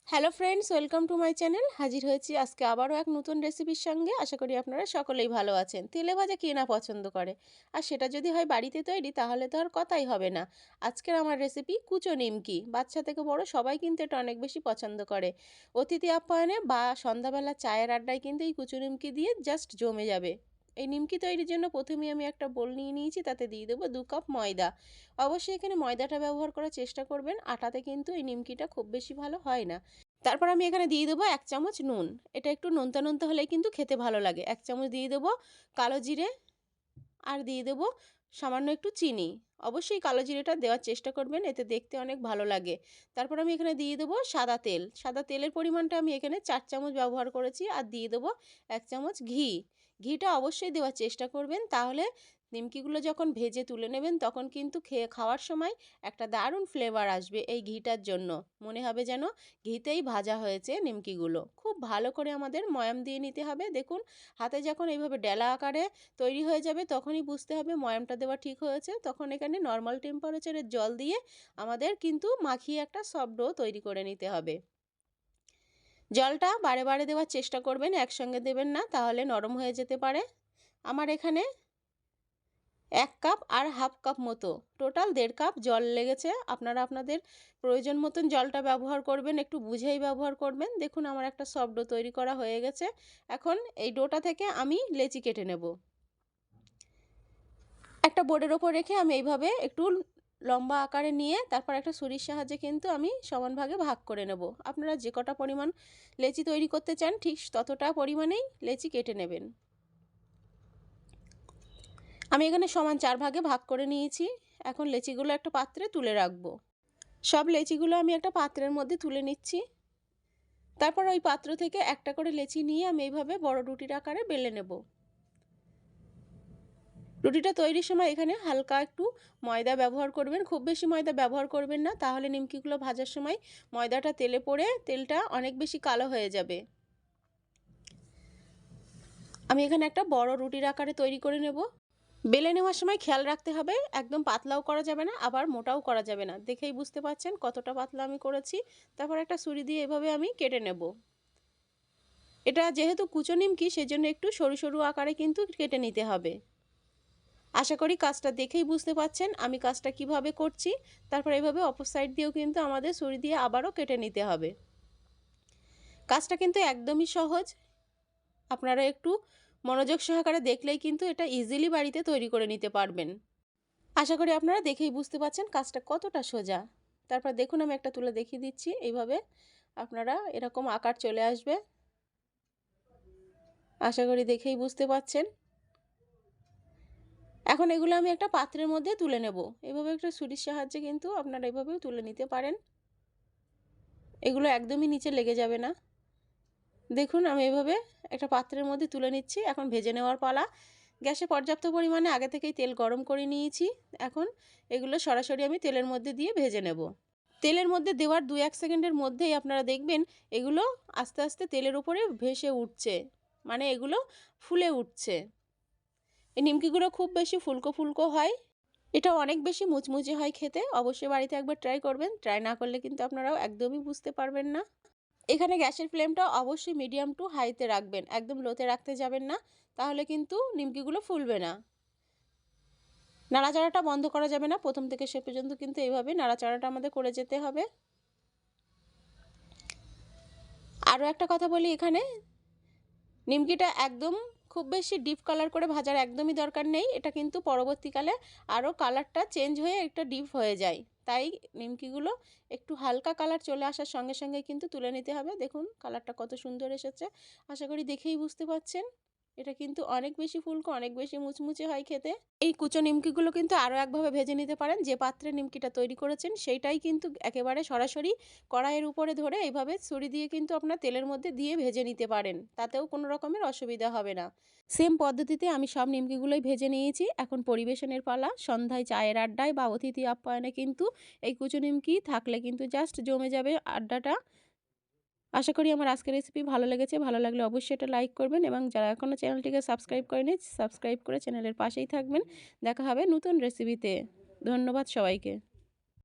Hello friends, welcome to my channel. হাজির হয়েছি আজকে আবারও এক নতুন রেসিপির সঙ্গে। আশা করি আপনারা সকলেই ভালো আছেন। তেলে ভাজা কে না পছন্দ করে, আর সেটা যদি হয় বাড়িতে তৈরি তাহলে তো আর কথাই হবে না। আজকের আমার রেসিপি কুচো নিমকি। বাচ্চা থেকে বড় সবাই কিন্তু এটা অনেক বেশি পছন্দ করে। অতিথি আপ্যায়নে বা সন্ধ্যাবেলা চায়ের আড্ডায় কিন্তু এই কুচো নিমকি দিয়ে জাস্ট জমে যাবে। এই নিমকি তৈরির জন্য প্রথমেই আমি একটা বোল নিয়ে নিয়েছি, তাতে দিয়ে দেবো 2 কাপ ময়দা। অবশ্যই এখানে ময়দাটা ব্যবহার করার চেষ্টা করবেন, আটাতে কিন্তু এই নিমকিটা খুব বেশি ভালো হয় না। তারপর আমি এখানে দিয়ে দেবো 1 চামচ নুন। এটা একটু নোনতা নোনতা হলেই কিন্তু খেতে ভালো লাগে। 1 চামচ দিয়ে দেবো কালো জিরে, আর দিয়ে দেবো সামান্য একটু চিনি। অবশ্যই কালো জিরেটা দেওয়ার চেষ্টা করবেন, এতে দেখতে অনেক ভালো লাগে। তারপর আমি এখানে দিয়ে দেবো সাদা তেল। সাদা তেলের পরিমাণটা আমি এখানে 4 চামচ ব্যবহার করেছি, আর দিয়ে দেবো 1 চামচ ঘি। ঘিটা অবশ্যই দেওয়ার চেষ্টা করবেন, তাহলে নিমকিগুলো যখন ভেজে তুলে নেবেন তখন কিন্তু খাওয়ার সময় একটা দারুণ ফ্লেভার আসবে এই ঘিটার জন্য। মনে হবে যেন ঘিতেই ভাজা হয়েছে নিমকিগুলো। খুব ভালো করে আমাদের ময়াম দিয়ে নিতে হবে। দেখুন, হাতে যখন এইভাবে ডেলা আকারে তৈরি হয়ে যাবে তখনই বুঝতে হবে ময়ামটা দেওয়া ঠিক হয়েছে। তখন এখানে নর্মাল টেম্পারেচারের জল দিয়ে আমাদের কিন্তু মাখিয়ে একটা সফট ডো তৈরি করে নিতে হবে। জলটা বারে বারে দেওয়ার চেষ্টা করবেন, একসঙ্গে দেবেন না, তাহলে নরম হয়ে যেতে পারে। আমার এখানে 1 কাপ আর হাফ কাপ মতো, টোটাল 1.5 কাপ জল লেগেছে। আপনারা আপনাদের প্রয়োজন মতন জলটা ব্যবহার করবেন, একটু বুঝেই ব্যবহার করবেন। দেখুন, আমার একটা সফট ডো তৈরি করা হয়ে গেছে। এখন এই ডোটা থেকে আমি লেচি কেটে নেব। একটা বোর্ডের ওপর রেখে আমি এইভাবে একটু লম্বা আকারে নিয়ে তারপর একটা ছুরির সাহায্যে কিন্তু আমি সমান ভাগে ভাগ করে নেব। আপনারা যে কটা পরিমাণ লেচি তৈরি করতে চান ঠিক ততটা পরিমাণেই লেচি কেটে নেবেন। আমি এখানে সমান 4 ভাগে ভাগ করে নিয়েছি। এখন লেচিগুলো একটা পাত্রে তুলে রাখবো। সব লেচিগুলো আমি একটা পাত্রের মধ্যে তুলে নিচ্ছি। তারপর ওই পাত্র থেকে একটা করে লেচি নিয়ে আমি এইভাবে বড় রুটির আকারে বেলে নেব। রুটিটা তৈরির সময় এখানে হালকা একটু ময়দা ব্যবহার করবেন, খুব বেশি ময়দা ব্যবহার করবেন না, তাহলে নিমকিগুলো ভাজার সময় ময়দাটা তেলে পড়ে তেলটা অনেক বেশি কালো হয়ে যাবে। আমি এখানে একটা বড় রুটির আকারে তৈরি করে নেব। বেলে নেওয়ার সময় খেয়াল রাখতে হবে, একদম পাতলাও করা যাবে না, আবার মোটাও করা যাবে না। দেখেই বুঝতে পারছেন কতটা পাতলা আমি করেছি। তারপর একটা ছুরি দিয়ে এভাবে আমি কেটে নেব। এটা যেহেতু কুচো নিমকি, সেজন্য একটু সরু সরু আকারে কিন্তু কেটে নিতে হবে। আশা করি কাজটা দেখেই বুঝতে পারছেন আমি কাজটা কিভাবে করছি। তারপর এইভাবে অপর সাইড দিয়েও কিন্তু আমাদের ছুরি দিয়ে আবারও কেটে নিতে হবে। কাজটা কিন্তু একদমই সহজ। আপনারা একটু মনোযোগ সহকারে দেখলেই কিন্তু এটা ইজিলি বাড়িতে তৈরি করে নিতে পারবেন। আশা করি আপনারা দেখেই বুঝতে পারছেন কাজটা কতটা সোজা। তারপর দেখুন, আমি একটা তুলে দেখিয়ে দিচ্ছি। এইভাবে আপনারা এরকম আকার চলে আসবে। আশা করি দেখেই বুঝতে পারছেন। এখন এগুলো আমি একটা পাত্রের মধ্যে তুলে নেব। এভাবে একটা ছুরির সাহায্যে কিন্তু আপনারা এভাবেও তুলে নিতে পারেন। এগুলো একদমই নিচে লেগে যাবে না। দেখুন, আমি এভাবে একটা পাত্রের মধ্যে তুলে নিচ্ছি। এখন ভেজে নেওয়ার পালা। গ্যাসে পর্যাপ্ত পরিমাণে আগে থেকেই তেল গরম করে নিয়েছি। এখন এগুলো সরাসরি আমি তেলের মধ্যে দিয়ে ভেজে নেব। তেলের মধ্যে দেওয়ার 2-1 সেকেন্ডের মধ্যেই আপনারা দেখবেন এগুলো আস্তে আস্তে তেলের উপরে ভেসে উঠছে, মানে এগুলো ফুলে উঠছে। এই নিমকিগুলো খুব বেশি ফুলকো ফুলকো হয়। এটা অনেক বেশি মুচমুচে হয় খেতে। অবশ্যই বাড়িতে একবার ট্রাই করবেন। ট্রাই না করলে কিন্তু আপনারাও একদমই বুঝতে পারবেন না। এখানে গ্যাসের ফ্লেমটা অবশ্যই মিডিয়াম টু হাইতে রাখবেন, একদম লোতে রাখতে যাবেন না, তাহলে কিন্তু নিমকিগুলো ফুলবে না। নাড়াচাড়াটা বন্ধ করা যাবে না, প্রথম থেকে শেষ পর্যন্ত কিন্তু এইভাবে নাড়াচাড়াটা আমাদের করে যেতে হবে। আরও একটা কথা বলি, এখানে নিমকিটা একদম খুব বেশি ডিপ কালার করে ভাজার একদমই দরকার নেই। এটা কিন্তু পরবর্তীকালে আরও কালারটা চেঞ্জ হয়ে একটা ডিপ হয়ে যায়। তাই নিমকিগুলো একটু হালকা কালার চলে আসার সঙ্গে সঙ্গে কিন্তু তুলে নিতে হবে। দেখুন কালারটা কত সুন্দর এসেছে। আশা করি দেখেই বুঝতে পারছেন। এটা কিন্তু অনেক বেশি ফুলকো, অনেক বেশি মুচমুচে হয় খেতে। এই কুচো নিমকিগুলো কিন্তু আরও একভাবে ভেজে নিতে পারেন। যে পাত্রে নিমকিটা তৈরি করেছেন সেইটাই কিন্তু একেবারে সরাসরি কড়াইয়ের উপরে ধরে এইভাবে ছুরি দিয়ে কিন্তু আপনার তেলের মধ্যে দিয়ে ভেজে নিতে পারেন, তাতেও কোনো রকমের অসুবিধা হবে না। সেম পদ্ধতিতে আমি সব নিমকিগুলোই ভেজে নিয়েছি। এখন পরিবেশনের পালা। সন্ধ্যায় চায়ের আড্ডায় বা অতিথি আপ্যায়নে কিন্তু এই কুচো নিমকি থাকলে কিন্তু জাস্ট জমে যাবে আড্ডাটা। আশা করি আমার আজকের রেসিপি ভালো লেগেছে। ভালো লাগলে অবশ্যই এটা লাইক করবেন, এবং যারা এখনও চ্যানেলটিকে সাবস্ক্রাইব করেনি সাবস্ক্রাইব করে চ্যানেলের পাশেই থাকবেন। দেখা হবে নতুন রেসিপিতে। ধন্যবাদ সবাইকে।